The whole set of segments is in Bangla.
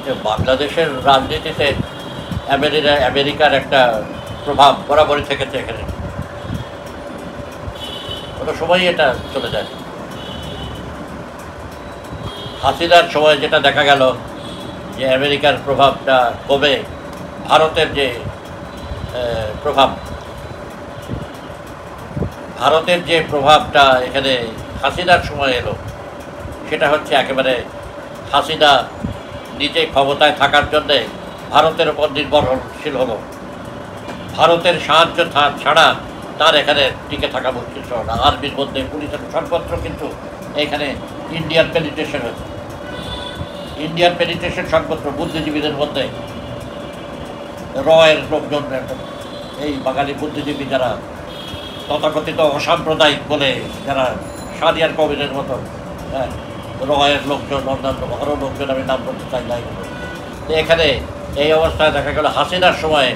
যে বাংলাদেশের রাজনীতিতে আমেরিকার একটা প্রভাব বরাবরই থেকেছে। এখানে কোনো সময়ই এটা চলে যায়। হাসিনার সময় যেটা দেখা গেল যে আমেরিকার প্রভাবটা কমে ভারতের যে প্রভাবটা এখানে হাসিনার সময় এলো, সেটা হচ্ছে একেবারে হাসিনা নিজে ক্ষমতায় থাকার জন্যে ভারতের উপর নির্ভরশীল হলো। ভারতের সাহায্য ছাড়া তার এখানে টিকে থাকা মুশকিল ছিল না। আর্মির মধ্যে পুলিশের সর্বত্র কিন্তু এখানে ইন্ডিয়ান পেনিট্রেশন হয়েছে। ইন্ডিয়ান পেনিট্রেশন সর্বত্র বুদ্ধিজীবীদের মধ্যে, রয়ের লোকজন, এই বাঙালি বুদ্ধিজীবী যারা তথাকথিত অসাম্প্রদায়িক বলে, যারা সাদিয়ার কবিরের মতো, হ্যাঁ, রয়ের লোকজন, অন্যান্য আরও লোকজন, আমি নাম বলতে চাই না এগুলো। তো এখানে এই অবস্থায় দেখা গেল হাসিনার সময়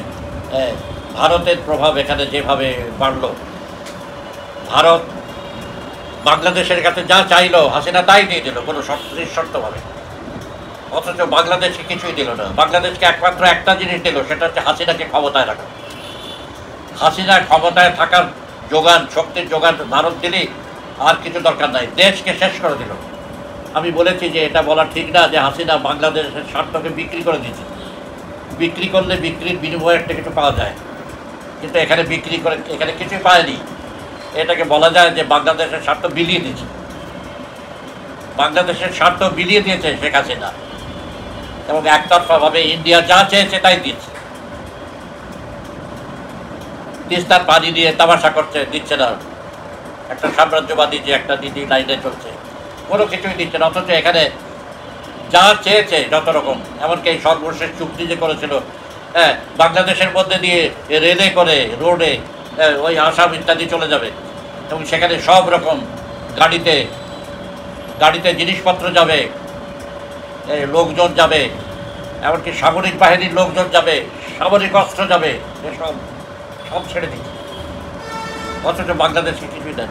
ভারতের প্রভাব এখানে যেভাবে বাড়ল, ভারত বাংলাদেশের কাছে যা চাইলো হাসিনা তাই দিয়ে দিল কোনো নিঃশর্তভাবে। অথচ বাংলাদেশকে কিছুই দিল না। বাংলাদেশকে একমাত্র একটা জিনিস দিল, সেটা হচ্ছে হাসিনাকে ক্ষমতায় রাখা। হাসিনা ক্ষমতায় থাকার যোগান, শক্তির যোগান ভারত দিলেই আর কিছু দরকার নাই, দেশকে শেষ করে দিল। আমি বলেছি যে এটা বলা ঠিক না যে হাসিনা বাংলাদেশের স্বার্থকে বিক্রি করে দিয়েছে। বিক্রি করলে বিক্রির বিনিময়ে একটা কিছু পাওয়া যায়, কিন্তু এখানে বিক্রি করে এখানে কিছুই পায়নি। এটাকে বলা যায় যে বাংলাদেশের স্বার্থ বিলিয়ে দিয়েছে। বাংলাদেশের স্বার্থ বিলিয়ে দিয়েছে শেখ হাসিনা, এবং একতরফাভাবে ইন্ডিয়া যা চেয়েছে তাই দিচ্ছে। তিস্তার পানি দিয়ে তামাশা করছে, দিচ্ছে না। একটা সাম্রাজ্যবাদী যে একটা নীতি লাইনে চলছে, কোনো কিছুই দিচ্ছে না। অথচ এখানে যা চেয়েছে যত রকম, এমনকি এই সর্বশেষ চুক্তি যে করেছিল, হ্যাঁ, বাংলাদেশের মধ্যে দিয়ে রেলে করে রোডে ওই আসাম ইত্যাদি চলে যাবে, এবং সেখানে সব রকম গাড়িতে জিনিসপত্র যাবে, লোকজন যাবে, এমনকি সামরিক বাহিনীর লোকজন যাবে, সামরিক অস্ত্র যাবে, এসব সব ছেড়ে দিচ্ছে। অথচ বাংলাদেশে কিছুই নেই।